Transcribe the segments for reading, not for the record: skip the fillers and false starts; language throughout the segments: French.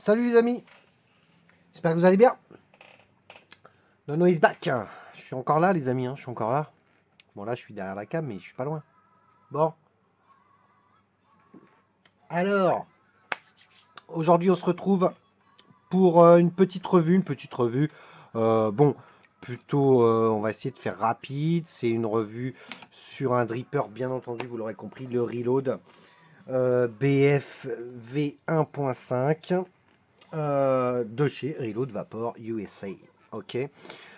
Salut les amis, j'espère que vous allez bien. Nono is back. Je suis encore là les amis, je suis encore là. Bon là je suis derrière la cam mais je suis pas loin. Bon, alors, aujourd'hui on se retrouve pour une petite revue. Bon, plutôt on va essayer de faire rapide. C'est une revue sur un dripper bien entendu, vous l'aurez compris, le Reload BF V1.5 de chez Reload Vapor USA. Ok.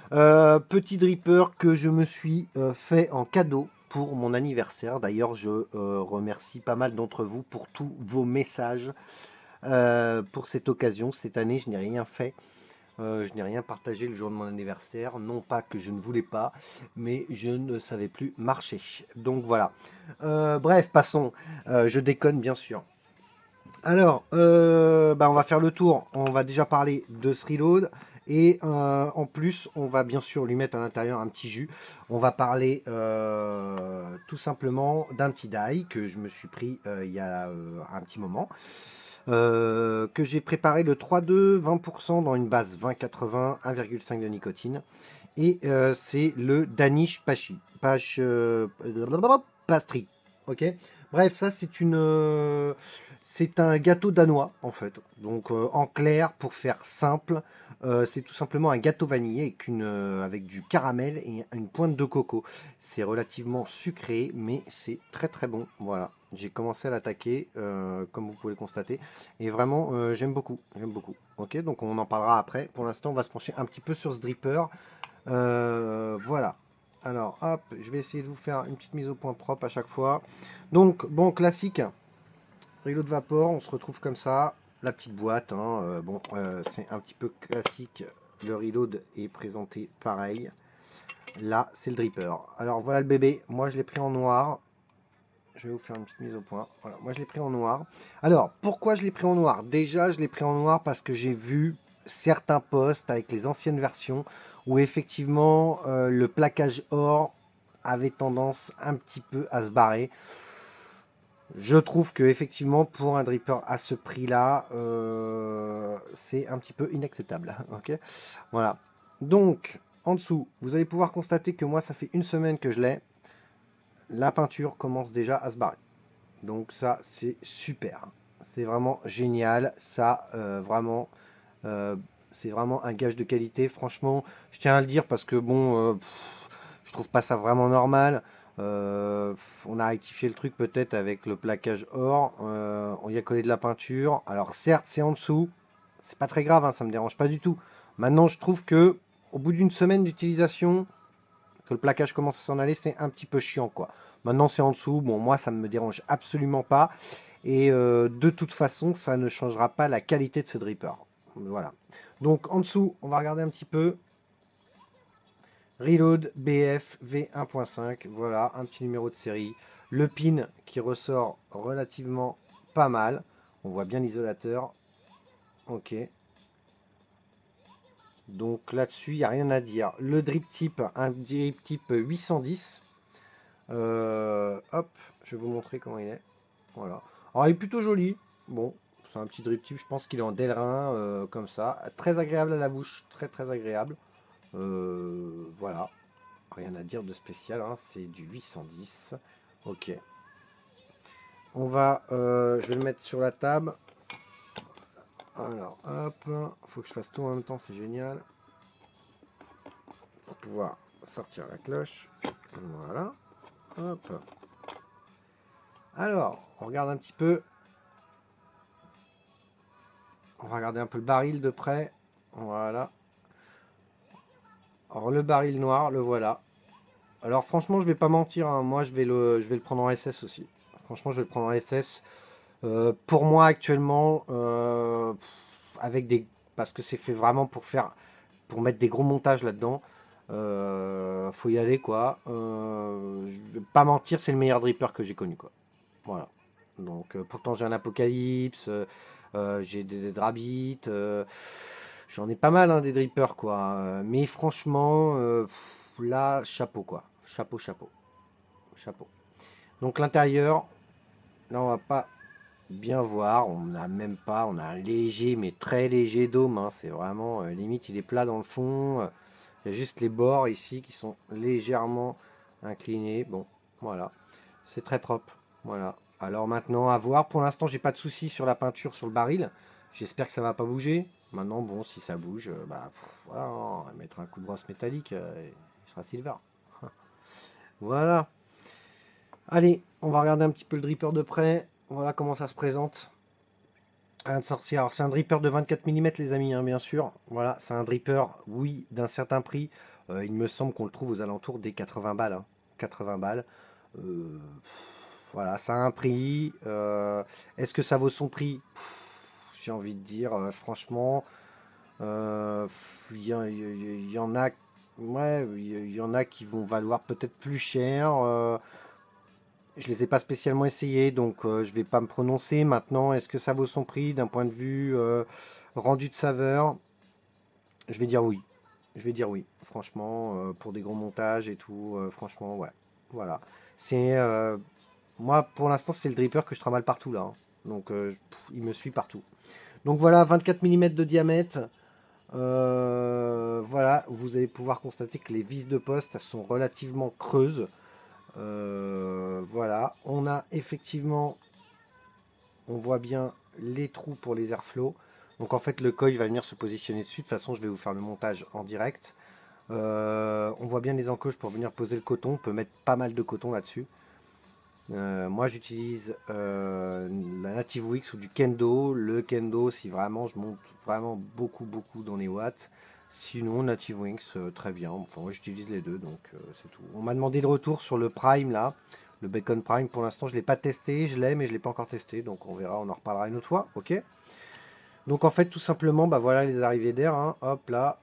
Petit dripper que je me suis fait en cadeau pour mon anniversaire. D'ailleurs, je remercie pas mal d'entre vous pour tous vos messages pour cette occasion. Cette année, je n'ai rien fait. Je n'ai rien partagé le jour de mon anniversaire. Non pas que je ne voulais pas, mais je ne savais plus marcher. Donc voilà. Bref, passons. Je déconne bien sûr. Alors, on va faire le tour. On va déjà parler de ce reload. Et en plus, on va bien sûr lui mettre à l'intérieur un petit jus. On va parler tout simplement d'un petit die que je me suis pris il y a un petit moment. Que j'ai préparé le 3,2, 20% dans une base 20,80, 1,5 de nicotine. Et c'est le Danish Pastry. Ok. Bref, ça c'est un gâteau danois en fait. Donc en clair, pour faire simple, c'est tout simplement un gâteau vanillé avec du caramel et une pointe de coco. C'est relativement sucré, mais c'est très très bon. Voilà. J'ai commencé à l'attaquer, comme vous pouvez le constater, et vraiment j'aime beaucoup, j'aime beaucoup. Ok, donc on en parlera après. Pour l'instant, on va se pencher un petit peu sur ce dripper. Voilà. Alors, hop, je vais essayer de vous faire une petite mise au point propre à chaque fois. Donc, bon, classique, reload vapor, on se retrouve comme ça. La petite boîte, hein, c'est un petit peu classique. Le reload est présenté pareil. Là, c'est le dripper. Alors, voilà le bébé. Moi, je l'ai pris en noir. Je vais vous faire une petite mise au point. Voilà, moi, je l'ai pris en noir. Alors, pourquoi je l'ai pris en noir? Déjà, je l'ai pris en noir parce que j'ai vu certains posts avec les anciennes versions où effectivement le plaquage or avait tendance un petit peu à se barrer. Je trouve que effectivement pour un dripper à ce prix-là, c'est un petit peu inacceptable. Ok, voilà. Donc en dessous, vous allez pouvoir constater que moi, ça fait une semaine que je l'ai. La peinture commence déjà à se barrer. Donc ça, c'est super. C'est vraiment génial. Ça, euh, c'est vraiment un gage de qualité. Franchement, je tiens à le dire parce que bon, je trouve pas ça vraiment normal. On a rectifié le truc peut-être avec le plaquage or. On y a collé de la peinture. Alors certes, c'est en dessous. C'est pas très grave, hein, ça me dérange pas du tout. Maintenant, je trouve que au bout d'une semaine d'utilisation, que le plaquage commence à s'en aller, c'est un petit peu chiant, quoi. Maintenant, c'est en dessous. Bon, moi, ça ne me dérange absolument pas. Et de toute façon, ça ne changera pas la qualité de ce dripper. Voilà. Donc, en dessous, on va regarder un petit peu. Reload BF V1.5. Voilà, un petit numéro de série. Le pin qui ressort relativement pas mal. On voit bien l'isolateur. Ok. Donc là-dessus, il n'y a rien à dire. Le drip type, un drip type 810. Hop, je vais vous montrer comment il est. Voilà. Alors, il est plutôt joli. Bon, c'est un petit drip type. Je pense qu'il est en Delrin, comme ça. Très agréable à la bouche. Très, très agréable. Voilà. Rien à dire de spécial, hein. C'est du 810. Ok. Je vais le mettre sur la table. Alors, hop. Faut que je fasse tout en même temps. C'est génial. Pour pouvoir sortir la cloche. Voilà. Hop. Alors, on regarde un petit peu. On va regarder un peu le baril de près. Voilà. Alors le baril noir, le voilà. Alors franchement, je vais pas mentir, hein, moi je vais le prendre en SS aussi. Franchement, je vais le prendre en SS. Pour moi actuellement, avec des, parce que c'est fait vraiment pour mettre des gros montages là-dedans. Faut y aller quoi. Je vais pas mentir, c'est le meilleur dripper que j'ai connu quoi. Voilà. Donc pourtant j'ai un Apocalypse, j'ai des Drabit, j'en ai pas mal hein, des drippers quoi. Mais franchement, là, chapeau quoi. Chapeau, chapeau, chapeau. Donc l'intérieur, là on va pas. bien voir. On n'a même pas, on a un léger, mais très léger dôme, hein. C'est vraiment limite, il est plat dans le fond. Il y a juste les bords ici qui sont légèrement inclinés. Bon, voilà, c'est très propre. Voilà. Alors maintenant, à voir. Pour l'instant, j'ai pas de soucis sur la peinture sur le baril. J'espère que ça va pas bouger. Maintenant, bon, si ça bouge, bah voilà, hein, on va mettre un coup de brosse métallique, il sera silver. Voilà. Allez, on va regarder un petit peu le dripper de près. Voilà comment ça se présente. Un de sorcier. Alors, c'est un dripper de 24 mm, les amis, hein, bien sûr. Voilà, c'est un dripper, oui, d'un certain prix. Il me semble qu'on le trouve aux alentours des 80 balles, hein. 80 balles. Euh, voilà, ça a un prix. Est-ce que ça vaut son prix? J'ai envie de dire, franchement, il y en a, ouais, il y en a qui vont valoir peut-être plus cher. Je les ai pas spécialement essayés, donc je vais pas me prononcer. Maintenant, est-ce que ça vaut son prix d'un point de vue rendu de saveur? Je vais dire oui. Je vais dire oui. Franchement, pour des gros montages et tout, franchement, ouais. Voilà. C'est moi pour l'instant c'est le dripper que je travaille partout là, hein. Donc il me suit partout. Donc voilà, 24 mm de diamètre. Voilà, vous allez pouvoir constater que les vis de poste elles sont relativement creuses. Voilà, on a effectivement, on voit bien les trous pour les airflow. Donc en fait le coil va venir se positionner dessus. De toute façon je vais vous faire le montage en direct. On voit bien les encoches pour venir poser le coton. On peut mettre pas mal de coton là-dessus. Moi j'utilise la Native Wix ou du Kendo. Le Kendo si vraiment je monte vraiment beaucoup dans les watts. Sinon Native Wix très bien. Enfin moi j'utilise les deux donc c'est tout. On m'a demandé le retour sur le Prime là. Le Bacon Prime pour l'instant je ne l'ai pas testé. Je l'ai mais je ne l'ai pas encore testé. Donc on verra, on en reparlera une autre fois. Ok. Donc en fait tout simplement bah voilà les arrivées d'air, hein. Hop là,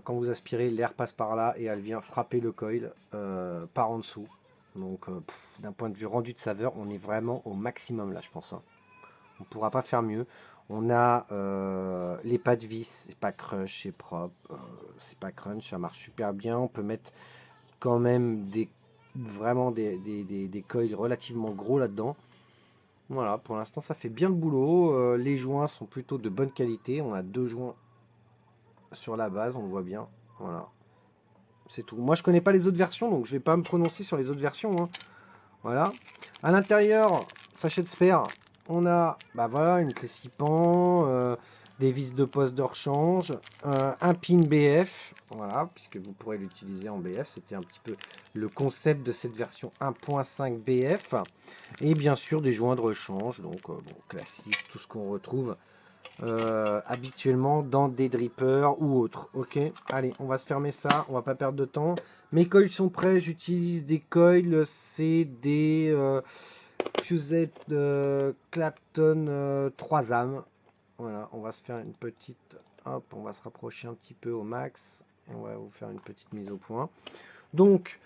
quand vous aspirez l'air passe par là et elle vient frapper le coil par en dessous. Donc d'un point de vue rendu de saveur on est vraiment au maximum là je pense, hein. On ne pourra pas faire mieux. On a les pas de vis, c'est pas crush, c'est propre, c'est pas crunch, ça marche super bien. On peut mettre quand même vraiment des coils relativement gros là-dedans. Voilà, pour l'instant ça fait bien le boulot. Les joints sont plutôt de bonne qualité. On a deux joints sur la base, on le voit bien. Voilà, c'est tout. Moi je connais pas les autres versions, donc je vais pas me prononcer sur les autres versions, hein. Voilà. À l'intérieur, sachet de spare, on a bah voilà, une clé 6 pans, des vis de poste de rechange, un pin BF, voilà, puisque vous pourrez l'utiliser en BF. C'était un petit peu le concept de cette version 1.5 BF. Et bien sûr des joints de rechange, donc bon, classique, tout ce qu'on retrouve habituellement dans des drippers ou autres. Ok, allez, on va se fermer ça, on va pas perdre de temps. Mes coils sont prêts, j'utilise des coils, c'est des Fusette Clapton 3 âmes. Voilà, on va se faire une petite, hop, on va se rapprocher un petit peu au max. On va vous faire une petite mise au point. Donc,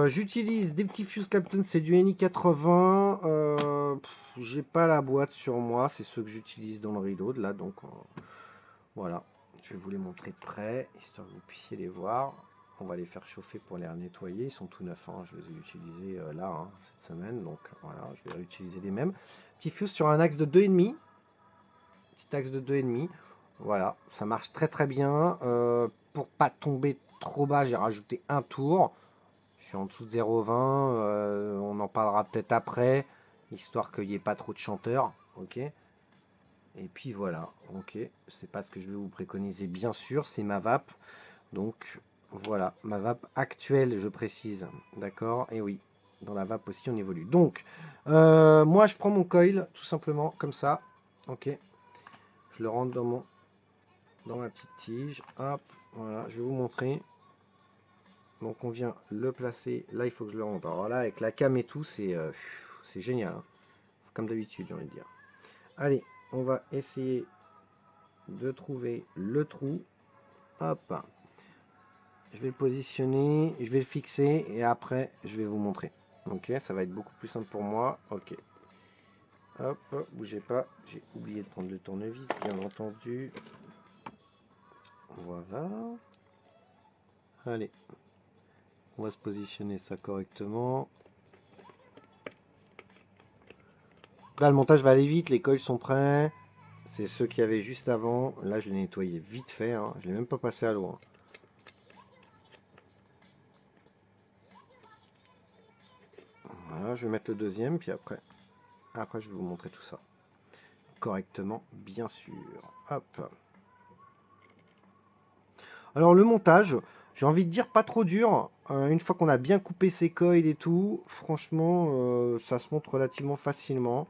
j'utilise des petits Fuse Clapton, c'est du NI80. J'ai pas la boîte sur moi, c'est ceux que j'utilise dans le reload là. Donc, voilà, je vais vous les montrer de près, histoire que vous puissiez les voir. On va les faire chauffer pour les nettoyer. Ils sont tout neufs, hein. Je les ai utilisés là, hein, cette semaine. Donc, voilà, je vais réutiliser les mêmes. Petit Fuse sur un axe de 2,5. Petit axe de 2,5. Voilà, ça marche très bien. Pour pas tomber trop bas, j'ai rajouté un tour. Je suis en dessous de 0,20. On en parlera peut-être après, histoire qu'il n'y ait pas trop de chanteurs. Ok. Et puis voilà. Ok. C'est pas ce que je vais vous préconiser, bien sûr. C'est ma vape. Donc voilà, ma vape actuelle, je précise. D'accord. Et oui, dans la vape aussi, on évolue. Donc, moi, je prends mon coil, tout simplement, comme ça. Ok. Je le rentre dans ma petite tige. Hop. Voilà, je vais vous montrer. Donc on vient le placer. Là, il faut que je le rentre. Alors là, avec la cam et tout, c'est génial, hein. Comme d'habitude, j'ai envie de dire. Allez, on va essayer de trouver le trou. Hop. Je vais le positionner, je vais le fixer et après, je vais vous montrer. Ok, ça va être beaucoup plus simple pour moi. Ok. Hop, bougez pas. J'ai oublié de prendre le tournevis, bien entendu. Voilà. Allez. On va se positionner ça correctement. Là, le montage va aller vite, les coils sont prêts. C'est ceux qu'il y avait juste avant. Là, je l'ai nettoyé vite fait, hein. Je l'ai même pas passé à l'eau, hein. Voilà, je vais mettre le deuxième, puis après je vais vous montrer tout ça. Correctement, bien sûr. Hop. Alors le montage, j'ai envie de dire pas trop dur. Une fois qu'on a bien coupé ses coils et tout, franchement, ça se monte relativement facilement.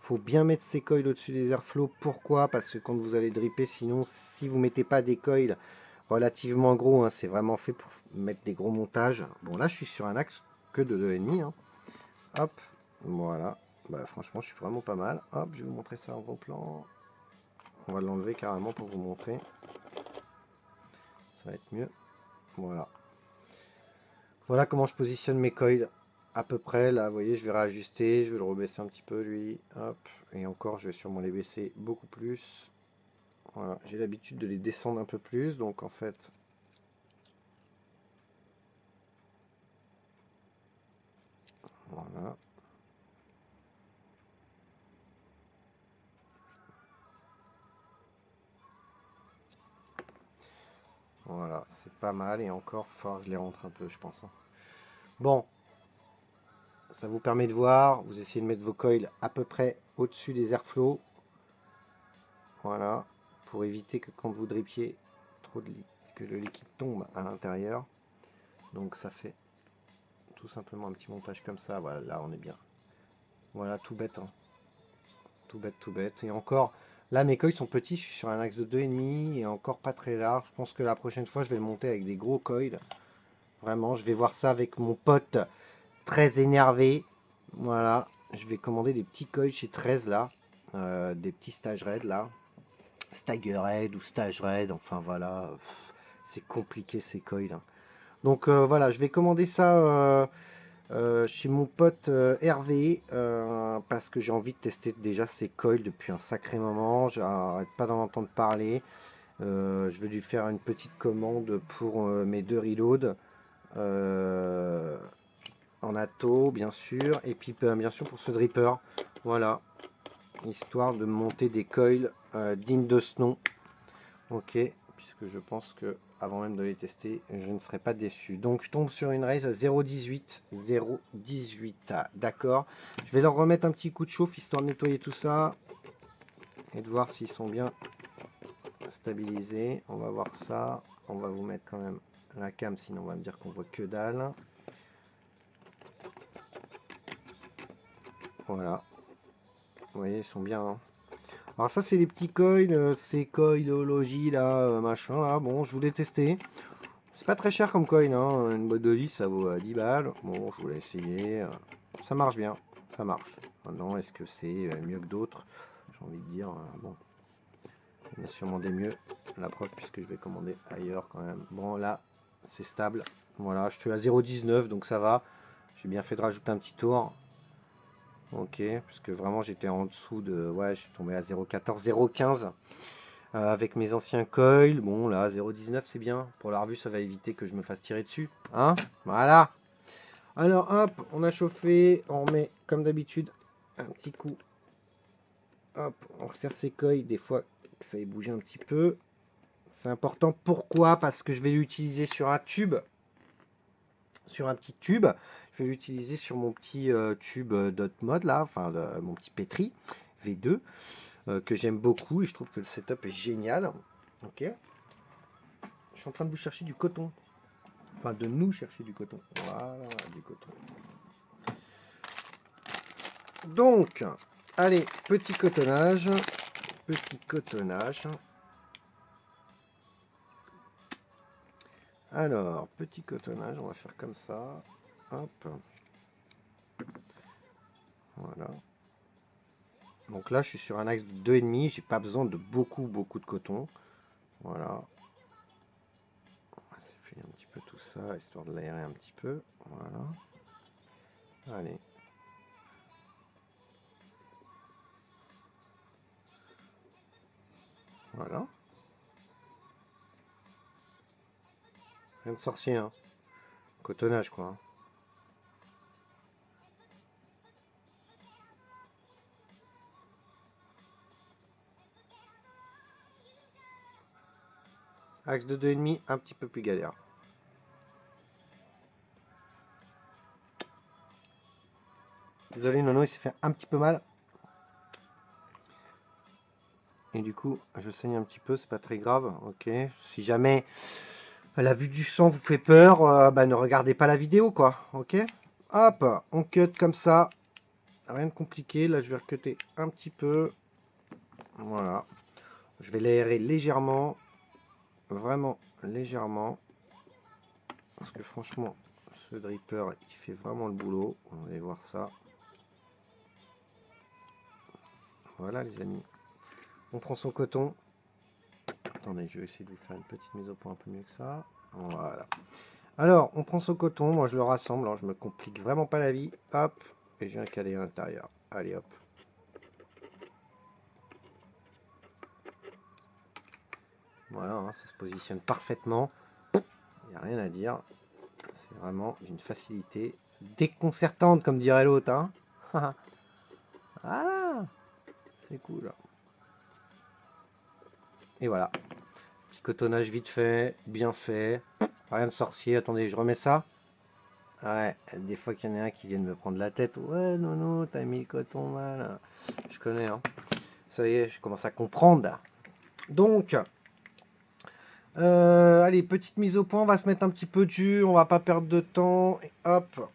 Faut bien mettre ses coils au-dessus des airflows. Pourquoi? Parce que quand vous allez dripper, sinon, si vous mettez pas des coils relativement gros, hein, c'est vraiment fait pour mettre des gros montages. Bon, là, je suis sur un axe que de 2,5. Hein. Hop, voilà. Bah, franchement, je suis vraiment pas mal. Hop, je vais vous montrer ça en gros plan. On va l'enlever carrément pour vous montrer. Ça va être mieux. Voilà. Voilà comment je positionne mes coils à peu près. Là, vous voyez, je vais réajuster. Je vais le rebaisser un petit peu, lui. Hop. Et encore, je vais sûrement les baisser beaucoup plus. Voilà. J'ai l'habitude de les descendre un peu plus. Donc, en fait, voilà. Voilà, c'est pas mal. Et encore, il faudra que je les rentre un peu, je pense. Hein. Bon, ça vous permet de voir. Vous essayez de mettre vos coils à peu près au-dessus des airflows. Voilà. Pour éviter que quand vous dripiez, que le liquide tombe à l'intérieur. Donc, ça fait tout simplement un petit montage comme ça. Voilà, là, on est bien. Voilà, tout bête. Hein. Tout bête, tout bête. Et encore, là, mes coils sont petits. Je suis sur un axe de 2,5 et encore pas très large. Je pense que la prochaine fois, je vais le monter avec des gros coils. Vraiment, je vais voir ça avec mon pote très énervé. Voilà, je vais commander des petits coils chez 13 là. Des petits Stage Red là. Stagger Red ou Stage Red. Enfin voilà, c'est compliqué ces coils. Hein. Donc voilà, je vais commander ça chez mon pote Hervé parce que j'ai envie de tester déjà ces coils depuis un sacré moment. J'arrête pas d'en entendre parler. Je vais lui faire une petite commande pour mes deux reloads. Euh, en atto bien sûr, et puis bien sûr pour ce dripper, voilà, histoire de monter des coils dignes de ce nom, ok, puisque je pense que avant même de les tester, je ne serai pas déçu. Donc je tombe sur une race à 0,18, 0,18, d'accord, je vais leur remettre un petit coup de chauffe histoire de nettoyer tout ça et de voir s'ils sont bien stabilisés. On va voir ça, on va vous mettre quand même la cam, sinon on va me dire qu'on voit que dalle. Voilà, vous voyez, ils sont bien, hein. Alors ça c'est les petits coils, ces coilologies là, machin là, bon je voulais tester. C'est pas très cher comme coin, hein. Une boîte de 10 ça vaut 10 balles. Bon je voulais essayer, ça marche bien, ça marche. Maintenant est-ce que c'est mieux que d'autres? J'ai envie de dire, bon, il y en a sûrement des mieux. La preuve puisque je vais commander ailleurs quand même. Bon là c'est stable, voilà je suis à 0,19 donc ça va. J'ai bien fait de rajouter un petit tour. Ok, parce que vraiment j'étais en dessous de... Ouais, je suis tombé à 0,14, 0,15 avec mes anciens coils. Bon, là, 0,19 c'est bien. Pour la revue, ça va éviter que je me fasse tirer dessus. Hein? Voilà. Alors, hop, on a chauffé. On remet, comme d'habitude, un petit coup. Hop, on resserre ses coils. Des fois, ça ait bougé un petit peu. C'est important. Pourquoi? Parce que je vais l'utiliser sur un tube. Sur un petit tube. Je vais l'utiliser sur mon petit tube dot mode là, enfin mon petit pétri V2 que j'aime beaucoup et je trouve que le setup est génial. Ok, je suis en train de vous chercher du coton, enfin de nous chercher du coton. Voilà, du coton. Donc, allez, petit cotonnage, petit cotonnage. Alors, petit cotonnage, on va faire comme ça. Hop. Voilà. Donc là, je suis sur un axe de 2,5. J'ai pas besoin de beaucoup de coton. Voilà. On va s'effacer un petit peu tout ça, histoire de l'aérer un petit peu. Voilà. Allez. Voilà. Rien de sorcier, hein. Cotonnage, quoi. Hein. Axe de 2,5, un petit peu plus galère. Désolé, Nono, il s'est fait un petit peu mal. Et du coup, je saigne un petit peu, c'est pas très grave. Ok. Si jamais la vue du sang vous fait peur, bah, ne regardez pas la vidéo, quoi. Ok. Hop, on cut comme ça. Rien de compliqué. Là, je vais recuter un petit peu. Voilà. Je vais l'aérer légèrement. Vraiment légèrement. Parce que franchement, ce dripper, il fait vraiment le boulot. On va aller voir ça. Voilà, les amis. On prend son coton. Attendez, je vais essayer de vous faire une petite mise au point un peu mieux que ça. Voilà. Alors, on prend son coton. Moi, je le rassemble. Alors, je me complique vraiment pas la vie. Hop. Et je viens caler à l'intérieur. Allez, hop. Voilà, hein, ça se positionne parfaitement. Il n'y a rien à dire. C'est vraiment d'une facilité déconcertante, comme dirait l'autre. Hein. Voilà. C'est cool. Et voilà. Petit cotonnage vite fait, bien fait. Rien de sorcier. Attendez, je remets ça. Ouais, des fois qu'il y en a un qui vient de me prendre la tête. Ouais, non, non, t'as mis le coton mal. Je connais, hein. Ça y est, je commence à comprendre. Donc, allez, petite mise au point. On va se mettre un petit peu de jus. On va pas perdre de temps. Et hop.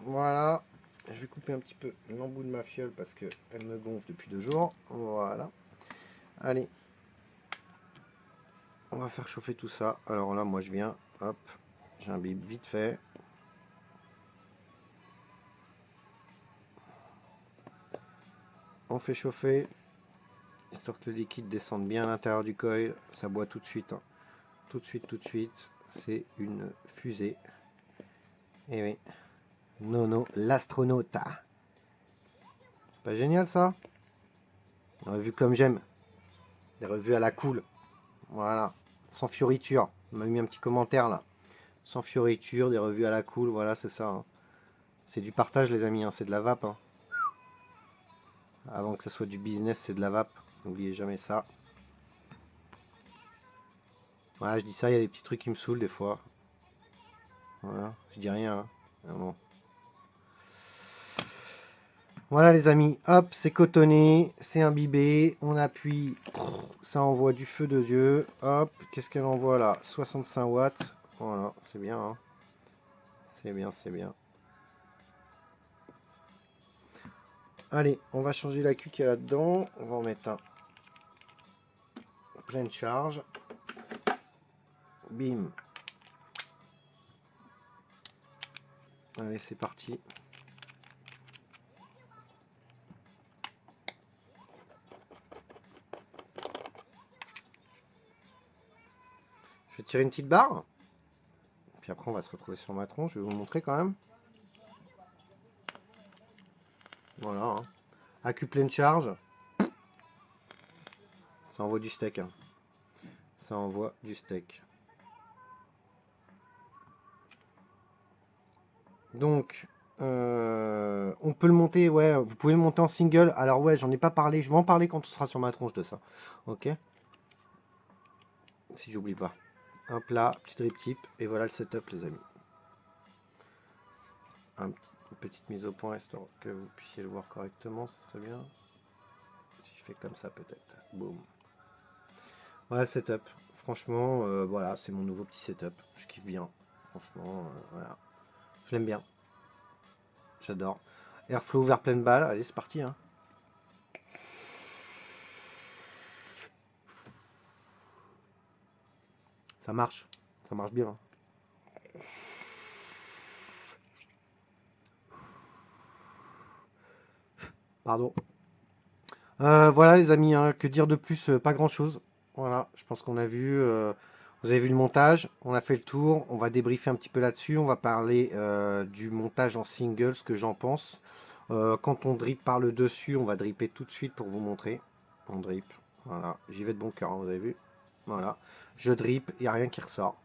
Voilà. Je vais couper un petit peu l'embout de ma fiole parce qu'elle me gonfle depuis 2 jours. Voilà. Allez. On va faire chauffer tout ça. Alors là, moi, je viens. Hop. J'imbibe vite fait. On fait chauffer. Histoire que le liquide descende bien à l'intérieur du coil. Ça boit tout de suite. Hein. Tout de suite, tout de suite. C'est une fusée. Et oui. Nono, l'astronaute. C'est pas génial ça? Des revues comme j'aime. Des revues à la cool. Voilà. Sans fioriture. On m'a mis un petit commentaire là. Sans fioriture, des revues à la cool. Voilà, c'est ça. Hein. C'est du partage, les amis. Hein. C'est de la vape. Hein. Avant que ce soit du business, c'est de la vape. N'oubliez jamais ça. Voilà, je dis ça, il y a des petits trucs qui me saoulent des fois. Voilà, je dis rien. Hein. Ah bon. Voilà les amis, hop, c'est cotonné, c'est imbibé, on appuie, ça envoie du feu de Dieu, hop, qu'est-ce qu'elle envoie là? 65 watts, voilà, c'est bien, hein. C'est bien, c'est bien. Allez, on va changer la cuve qu'il y a là-dedans, on va en mettre un pleine charge, bim, allez c'est parti. Je vais tirer une petite barre, puis après on va se retrouver sur ma tronche, je vais vous montrer quand même. Voilà, hein. Accu pleine charge, ça envoie du steak, hein. Ça envoie du steak. Donc, on peut le monter, ouais, vous pouvez le monter en single. Alors ouais, j'en ai pas parlé, je vais en parler quand on sera sur ma tronche de ça. Ok? Si j'oublie pas. Hop là, petit drip tip, et voilà le setup les amis. Une petite mise au point histoire que vous puissiez le voir correctement, ce serait bien. Si je fais comme ça peut-être. Boum. Voilà le setup. Franchement, voilà, c'est mon nouveau petit setup. Je kiffe bien. Franchement, voilà. Je l'aime bien. J'adore. Airflow vers pleine balle. Allez, c'est parti, hein. Ça marche. Ça marche bien. Hein. Pardon. Voilà les amis, hein, que dire de plus? Pas grand chose. Voilà, je pense qu'on a vu. Vous avez vu le montage, on a fait le tour, on va débriefer un petit peu là-dessus, on va parler du montage en single, ce que j'en pense. Quand on drip par le dessus, on va dripper tout de suite pour vous montrer. On drip, voilà, j'y vais de bon cœur, hein, vous avez vu? Voilà, je drip, il n'y a rien qui ressort.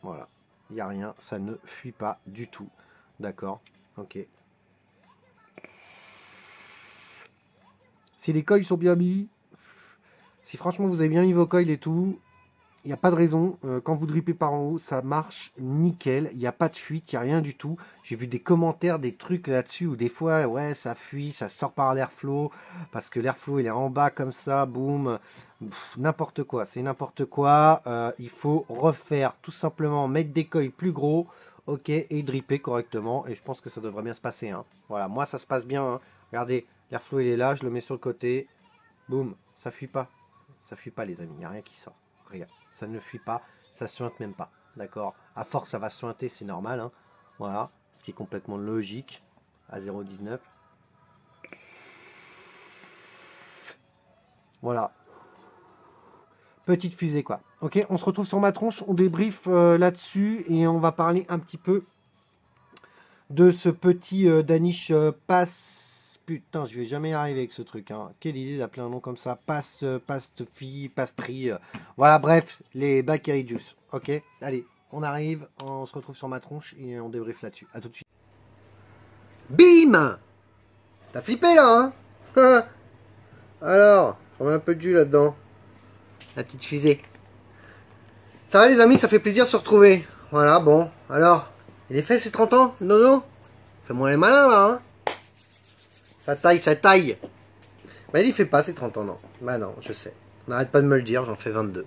Voilà, il n'y a rien, ça ne fuit pas du tout. D'accord, ok. Si les coils sont bien mis, si franchement vous avez bien mis vos coils et tout, Il n'y a pas de raison. Quand vous drippez par en haut, ça marche nickel. Il n'y a pas de fuite, il n'y a rien du tout. J'ai vu des commentaires, des trucs là-dessus où des fois, ouais, ça fuit, ça sort par l'airflow parce que l'airflow il est en bas comme ça, boum. N'importe quoi, c'est n'importe quoi. Il faut refaire tout simplement, mettre des coils plus gros, ok, et dripper correctement. Et je pense que ça devrait bien se passer, hein. Voilà, moi ça se passe bien, hein. Regardez, l'airflow il est là, je le mets sur le côté, boum, ça fuit pas. Ça fuit pas les amis, il n'y a rien qui sort. Rien. Ça ne fuit pas, ça suinte même pas. D'accord. À force, ça va suinter, c'est normal, hein. Voilà. Ce qui est complètement logique. À 0,19. Voilà. Petite fusée, quoi. Ok, on se retrouve sur ma tronche. On débrief là-dessus. Et on va parler un petit peu de ce petit Danish Pass. Putain, je vais jamais y arriver avec ce truc, hein. Quelle idée d'appeler un nom comme ça. Pastry. Voilà, bref, les Bakary Juice. Ok, allez, on arrive, on se retrouve sur ma tronche et on débriefe là-dessus. À tout de suite. Bim! T'as flippé là, hein? Alors, je remets un peu de jus là-dedans. La petite fusée. Ça va les amis, ça fait plaisir de se retrouver. Voilà, bon, alors, il est fait ces 30 ans, Nono? Fais-moi les malins là, hein? Ça taille, ça taille. Bah il fait pas ses 30 ans, non. Bah non, je sais. On n'arrête pas de me le dire, j'en fais 22.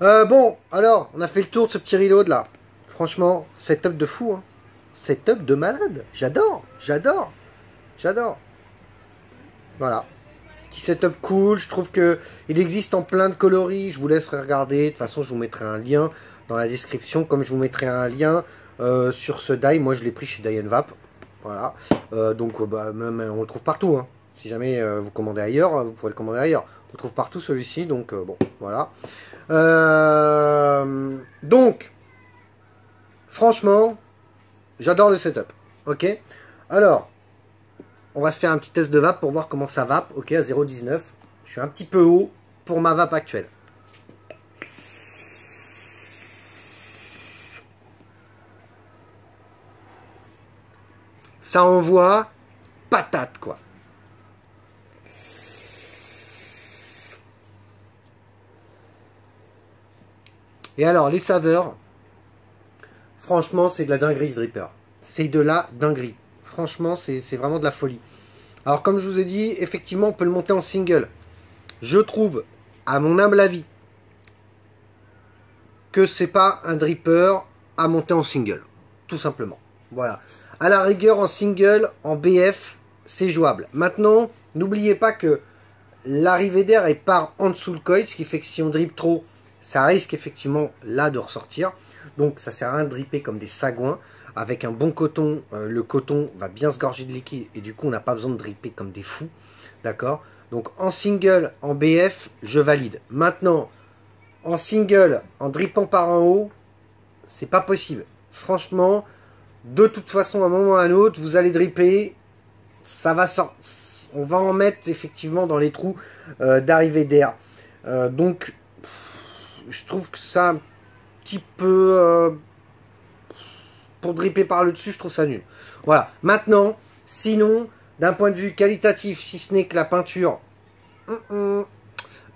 Bon, alors, on a fait le tour de ce petit reload là. Franchement, setup de fou, hein. Setup de malade. J'adore, j'adore, j'adore. Voilà. Petit setup cool, je trouve que il existe en plein de coloris. Je vous laisserai regarder. De toute façon, je vous mettrai un lien dans la description, comme je vous mettrai un lien sur ce die. Moi, je l'ai pris chez Die Vap. Voilà. Donc, bah, même, on le trouve partout, hein. Si jamais vous commandez ailleurs, vous pourrez le commander ailleurs. On le trouve partout celui-ci, donc bon, voilà. Donc, franchement, j'adore le setup. Ok. Alors, on va se faire un petit test de vape pour voir comment ça vape. Ok, à 0,19. Je suis un petit peu haut pour ma vape actuelle. Ça envoie patate, quoi. Et alors, les saveurs, franchement, c'est de la dinguerie, ce dripper. C'est de la dinguerie. Franchement, c'est vraiment de la folie. Alors, comme je vous ai dit, effectivement, on peut le monter en single. Je trouve, à mon humble avis, que c'est pas un dripper à monter en single. Tout simplement. Voilà. À la rigueur, en single, en BF, c'est jouable. Maintenant, n'oubliez pas que l'arrivée d'air est par en dessous le coil, ce qui fait que si on drip trop, ça risque effectivement là de ressortir. Donc ça sert à rien de dripper comme des sagouins. Avec un bon coton, le coton va bien se gorger de liquide et du coup on n'a pas besoin de dripper comme des fous. D'accord? Donc en single, en BF, je valide. Maintenant, en single, en drippant par en haut, c'est pas possible. Franchement, de toute façon, à un moment ou à un autre, vous allez dripper, ça va sans. On va en mettre effectivement dans les trous d'arrivée d'air. Donc, je trouve que ça un petit peu... pour dripper par le dessus, je trouve ça nul. Voilà. Maintenant, sinon, d'un point de vue qualitatif, si ce n'est que la peinture,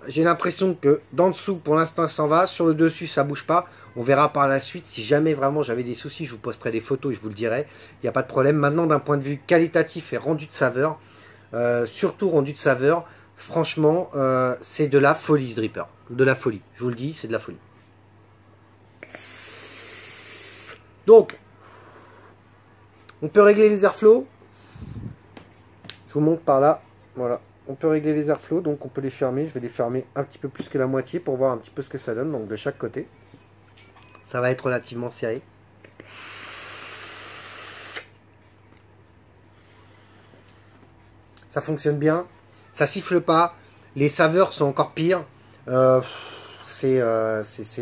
j'ai l'impression que dans dessous, pour l'instant, ça va. Sur le dessus, ça bouge pas. On verra par la suite. Si jamais vraiment j'avais des soucis, je vous posterai des photos et je vous le dirai. Il n'y a pas de problème. Maintenant, d'un point de vue qualitatif et rendu de saveur, surtout rendu de saveur, franchement, c'est de la folie ce dripper. De la folie. Je vous le dis, c'est de la folie. Donc, on peut régler les airflows. Je vous montre par là. Voilà. On peut régler les airflows, donc on peut les fermer. Je vais les fermer un petit peu plus que la moitié pour voir un petit peu ce que ça donne. Donc de chaque côté. Ça va être relativement serré. Ça fonctionne bien. Ça siffle pas. Les saveurs sont encore pires. C'est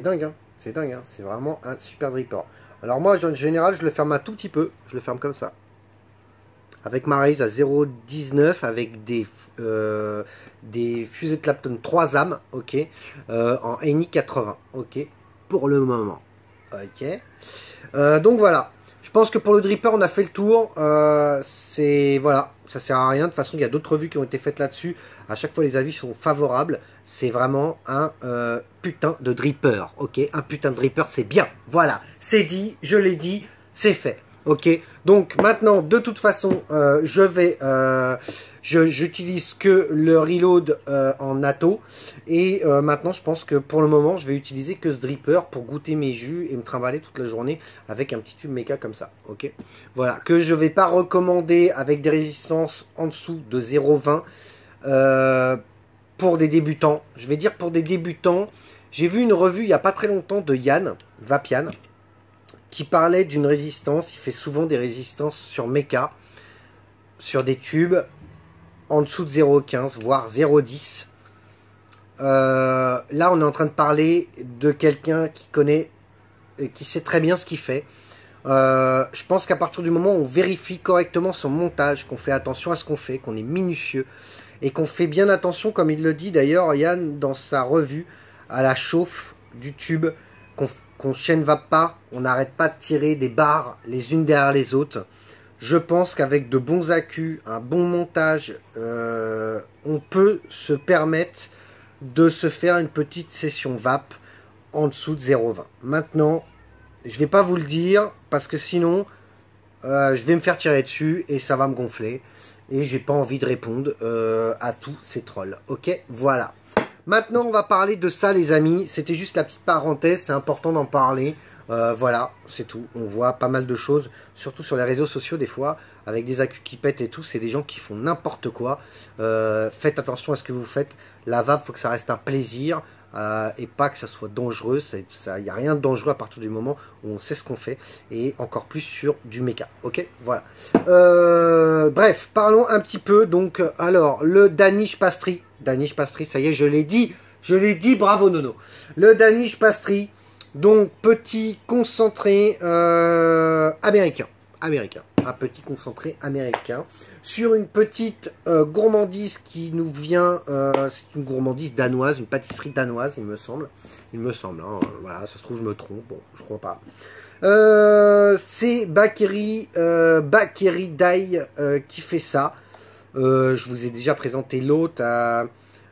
dingue. Hein. C'est dingue. Hein. C'est vraiment un super dripper. Alors moi, en général, je le ferme un tout petit peu. Je le ferme comme ça. Avec ma raise à 0,19 avec des fusées de Clapton 3 âmes, ok, en ENI 80, ok, pour le moment, ok. Donc voilà, je pense que pour le dripper, on a fait le tour. C'est voilà, ça sert à rien. De toute façon, il y a d'autres revues qui ont été faites là-dessus. À chaque fois, les avis sont favorables. C'est vraiment un putain de dripper, ok? Un putain de dripper, c'est bien. Voilà, c'est dit, je l'ai dit, c'est fait, ok? Donc maintenant, de toute façon, j'utilise que le reload en natto. Et maintenant, je pense que pour le moment, je vais utiliser que ce dripper pour goûter mes jus et me trimballer toute la journée avec un petit tube méca comme ça, ok? Voilà, que je vais pas recommander avec des résistances en dessous de 0,20 pour des débutants. Je vais dire pour des débutants. J'ai vu une revue il n'y a pas très longtemps de Yann, Vapian, qui parlait d'une résistance. Il fait souvent des résistances sur méca, sur des tubes en dessous de 0,15 voire 0,10. Là on est en train de parler de quelqu'un qui connaît, qui sait très bien ce qu'il fait. Je pense qu'à partir du moment où on vérifie correctement son montage, qu'on fait attention à ce qu'on fait, qu'on est minutieux et qu'on fait bien attention, comme il le dit d'ailleurs Yann dans sa revue, à la chauffe du tube, qu'on chaîne vape pas, on n'arrête pas de tirer des barres les unes derrière les autres. Je pense qu'avec de bons accus, un bon montage, on peut se permettre de se faire une petite session vape en dessous de 0,20. Maintenant, je vais pas vous le dire parce que sinon, je vais me faire tirer dessus et ça va me gonfler. Et j'ai pas envie de répondre à tous ces trolls. Ok, voilà. Maintenant, on va parler de ça, les amis. C'était juste la petite parenthèse, c'est important d'en parler. Voilà, c'est tout. On voit pas mal de choses, surtout sur les réseaux sociaux des fois, avec des accus qui pètent et tout. C'est des gens qui font n'importe quoi. Faites attention à ce que vous faites. La vape, faut que ça reste un plaisir et pas que ça soit dangereux. Il n'y a rien de dangereux à partir du moment où on sait ce qu'on fait, et encore plus sur du méca. Ok, voilà. Bref, parlons un petit peu. Donc, alors, le Danish Pastry. Danish Pastry, ça y est, je l'ai dit, bravo Nono. Le Danish Pastry. Donc, petit concentré américain. Un petit concentré américain. Sur une petite gourmandise qui nous vient, c'est une gourmandise danoise, une pâtisserie danoise, il me semble. Hein, voilà, ça se trouve, je me trompe, bon, je crois pas. C'est Bakery Dye qui fait ça. Je vous ai déjà présenté l'autre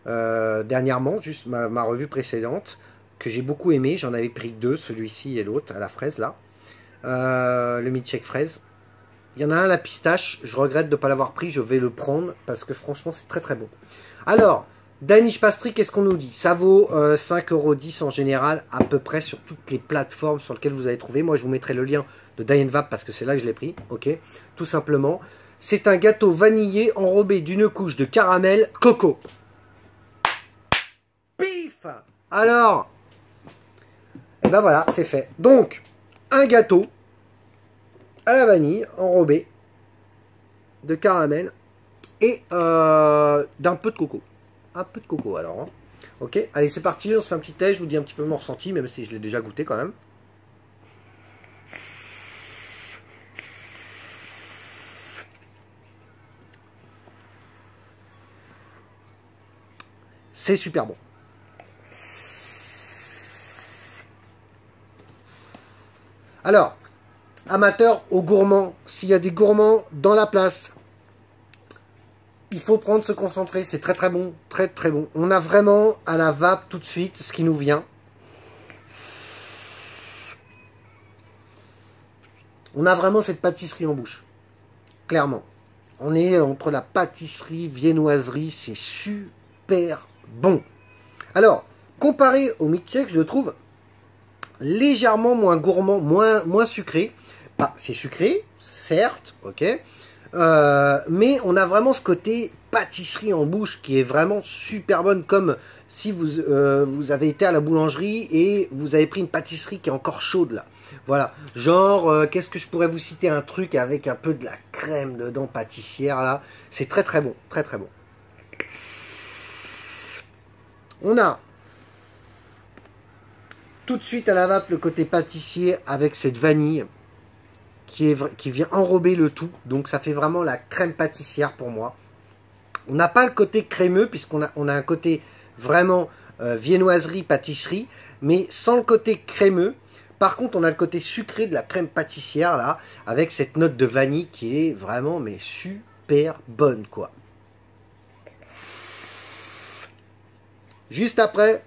dernièrement, juste ma revue précédente, que j'ai beaucoup aimé. J'en avais pris deux, celui-ci et l'autre, à la fraise là. Le milkshake fraise. Il y en a un à la pistache, je regrette de ne pas l'avoir pris, je vais le prendre parce que franchement c'est très très bon. Alors, Danish Pastry, qu'est-ce qu'on nous dit? Ça vaut 5,10 € en général, à peu près sur toutes les plateformes sur lesquelles vous allez trouver. Moi je vous mettrai le lien de Diane Vape parce que c'est là que je l'ai pris, ok? Tout simplement. C'est un gâteau vanillé enrobé d'une couche de caramel coco. Pif! Alors, et ben voilà, c'est fait. Donc, un gâteau à la vanille enrobé de caramel et d'un peu de coco. Un peu de coco alors. Hein. Ok, allez c'est parti, on se fait un petit test, je vous dis un petit peu mon ressenti, même si je l'ai déjà goûté quand même. C'est super bon. Alors, amateurs aux gourmands, s'il y a des gourmands dans la place, il faut prendre ce concentré, c'est très très bon, très très bon. On a vraiment à la vape tout de suite ce qui nous vient. On a vraiment cette pâtisserie en bouche, clairement. On est entre la pâtisserie, viennoiserie, c'est super bon. Alors, comparé au milkshake, je le trouve légèrement moins gourmand, moins sucré. Bah, c'est sucré, certes, ok. Mais on a vraiment ce côté pâtisserie en bouche qui est vraiment super bonne, comme si vous avez été à la boulangerie et vous avez pris une pâtisserie qui est encore chaude là. Voilà, genre, qu'est-ce que je pourrais vous citer, un truc avec un peu de la crème dedans, pâtissière là. C'est très très bon, très très bon. On a tout de suite à la vape le côté pâtissier avec cette vanille qui vient enrober le tout. Donc ça fait vraiment la crème pâtissière pour moi. On n'a pas le côté crémeux puisqu'on a un côté vraiment viennoiserie, pâtisserie, mais sans le côté crémeux. Par contre, on a le côté sucré de la crème pâtissière là, avec cette note de vanille qui est vraiment mais super bonne quoi. Juste après,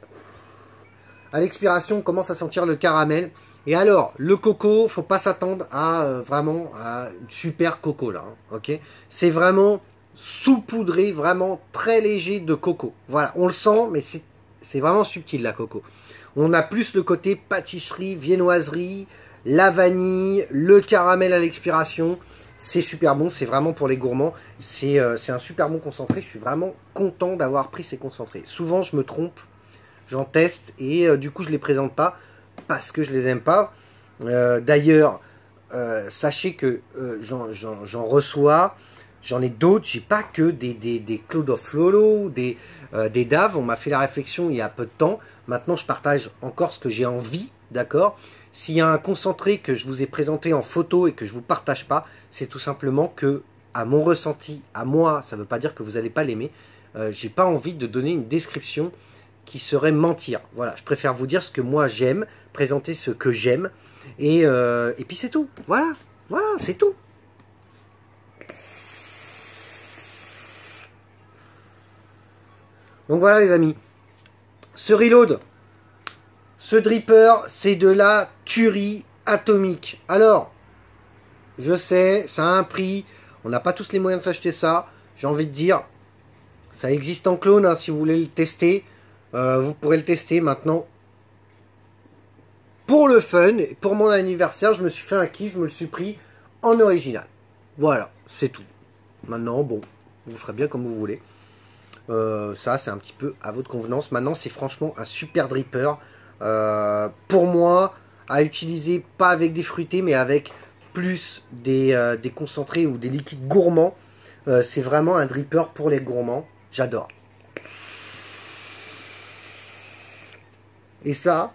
À l'expiration, on commence à sentir le caramel. Et alors, le coco, faut pas s'attendre à vraiment à une super coco là. Hein, ok, c'est vraiment saupoudré, vraiment très léger de coco. Voilà, on le sent, mais c'est vraiment subtil la coco. On a plus le côté pâtisserie, viennoiserie, la vanille, le caramel à l'expiration. C'est super bon, c'est vraiment pour les gourmands. C'est un super bon concentré. Je suis vraiment content d'avoir pris ces concentrés. Souvent, je me trompe, j'en teste et du coup, je les présente pas parce que je les aime pas. D'ailleurs, sachez que j'en reçois, j'en ai d'autres. J'ai pas que des Cloud of Lolo, des Dave. On m'a fait la réflexion il y a peu de temps. Maintenant, je partage encore ce que j'ai envie, d'accord? S'il y a un concentré que je vous ai présenté en photo et que je vous partage pas, c'est tout simplement que, à mon ressenti, à moi, ça ne veut pas dire que vous n'allez pas l'aimer, j'ai pas envie de donner une description qui serait mentir. Voilà, je préfère vous dire ce que moi j'aime, présenter ce que j'aime, et puis c'est tout. Voilà, voilà, c'est tout. Donc voilà les amis, ce reload, ce dripper, c'est de la tuerie atomique. Alors, je sais, ça a un prix, on n'a pas tous les moyens de s'acheter ça. J'ai envie de dire, ça existe en clone, hein, si vous voulez le tester. Vous pourrez le tester maintenant. Pour le fun, pour mon anniversaire, je me suis fait un kiff, je me le suis pris en original. Voilà, c'est tout. Maintenant, bon, vous ferez bien comme vous voulez. Ça, c'est un petit peu à votre convenance. Maintenant, c'est franchement un super dripper. Pour moi, à utiliser pas avec des fruités, mais avec plus des concentrés ou des liquides gourmands. C'est vraiment un dripper pour les gourmands. J'adore. Et ça,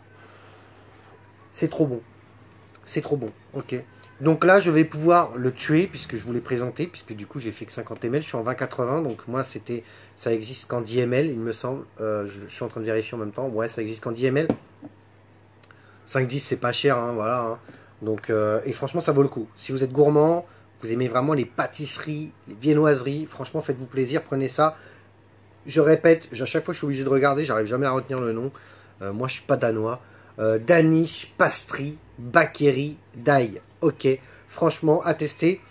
c'est trop bon. C'est trop bon. Ok. Donc là, je vais pouvoir le tuer puisque je vous l'ai présenté, puisque du coup, j'ai fait que 50 ml. Je suis en 20,80. Donc moi, ça existe qu'en 10 ml, il me semble. Je suis en train de vérifier en même temps. Ouais, ça existe qu'en 10 ml. 5,10, c'est pas cher. Hein, voilà. Hein. Donc, et franchement, ça vaut le coup. Si vous êtes gourmand, vous aimez vraiment les pâtisseries, les viennoiseries, franchement, faites-vous plaisir. Prenez ça. Je répète, à chaque fois, je suis obligé de regarder. J'arrive jamais à retenir le nom. Moi, je suis pas danois. Danish Pastry Bakery Dye. Ok, franchement, à tester.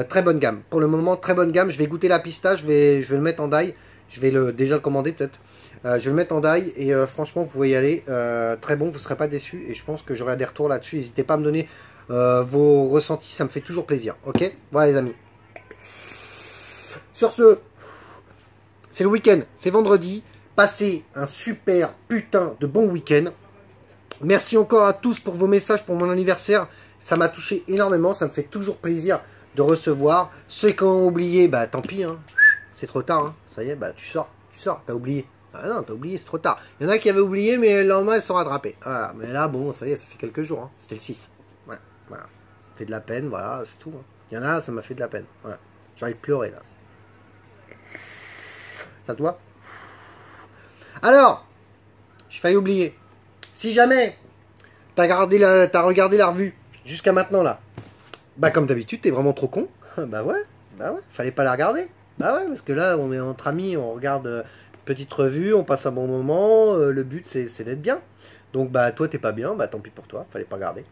Très bonne gamme. Pour le moment, très bonne gamme. Je vais goûter la pistache. Je vais le mettre en dye. Je vais déjà le commander peut-être. Je vais le mettre en dye. Et franchement, vous pouvez y aller. Très bon, vous ne serez pas déçus. Et je pense que j'aurai des retours là-dessus. N'hésitez pas à me donner vos ressentis. Ça me fait toujours plaisir. Ok, voilà les amis. Sur ce, c'est le week-end. C'est vendredi. Passez un super putain de bon week-end. Merci encore à tous pour vos messages pour mon anniversaire. Ça m'a touché énormément. Ça me fait toujours plaisir de recevoir. Ceux qui ont oublié, bah tant pis. Hein. C'est trop tard. Hein. Ça y est, bah tu sors. T'as oublié. Ah non, t'as oublié, c'est trop tard. Il y en a qui avaient oublié, mais le lendemain, ils se sont rattrapés. Voilà. Mais là, bon, ça y est, ça fait quelques jours. Hein. C'était le 6. Ouais, voilà. Ça fait de la peine, voilà, c'est tout. Hein. Il y en a, ça m'a fait de la peine. Voilà. J'ai envie de pleurer, là. Ça toi? Alors, j'ai failli oublier. Si jamais t'as regardé la revue jusqu'à maintenant là, bah comme d'habitude t'es vraiment trop con. Bah ouais, fallait pas la regarder. Bah ouais, parce que là on est entre amis, on regarde une petite revue, on passe un bon moment. Le but c'est d'être bien. Donc bah toi t'es pas bien, bah tant pis pour toi, fallait pas regarder.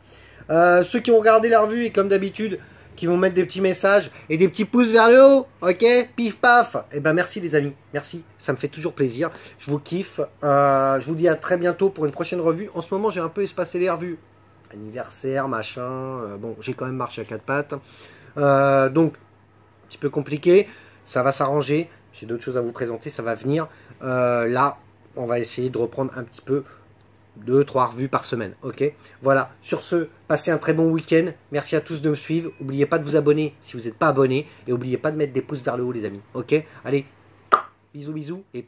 Ceux qui ont regardé la revue et comme d'habitude qui vont mettre des petits messages et des petits pouces vers le haut, ok, pif paf, et ben merci les amis, merci, ça me fait toujours plaisir, je vous kiffe, je vous dis à très bientôt pour une prochaine revue. En ce moment j'ai un peu espacé les revues, anniversaire, machin, bon j'ai quand même marché à quatre pattes, donc un petit peu compliqué, ça va s'arranger, j'ai d'autres choses à vous présenter, ça va venir, là on va essayer de reprendre un petit peu 2-3 revues par semaine, ok. Voilà, sur ce, passez un très bon week-end. Merci à tous de me suivre. N'oubliez pas de vous abonner si vous n'êtes pas abonné. Et n'oubliez pas de mettre des pouces vers le haut, les amis, ok. Allez, bisous, bisous, et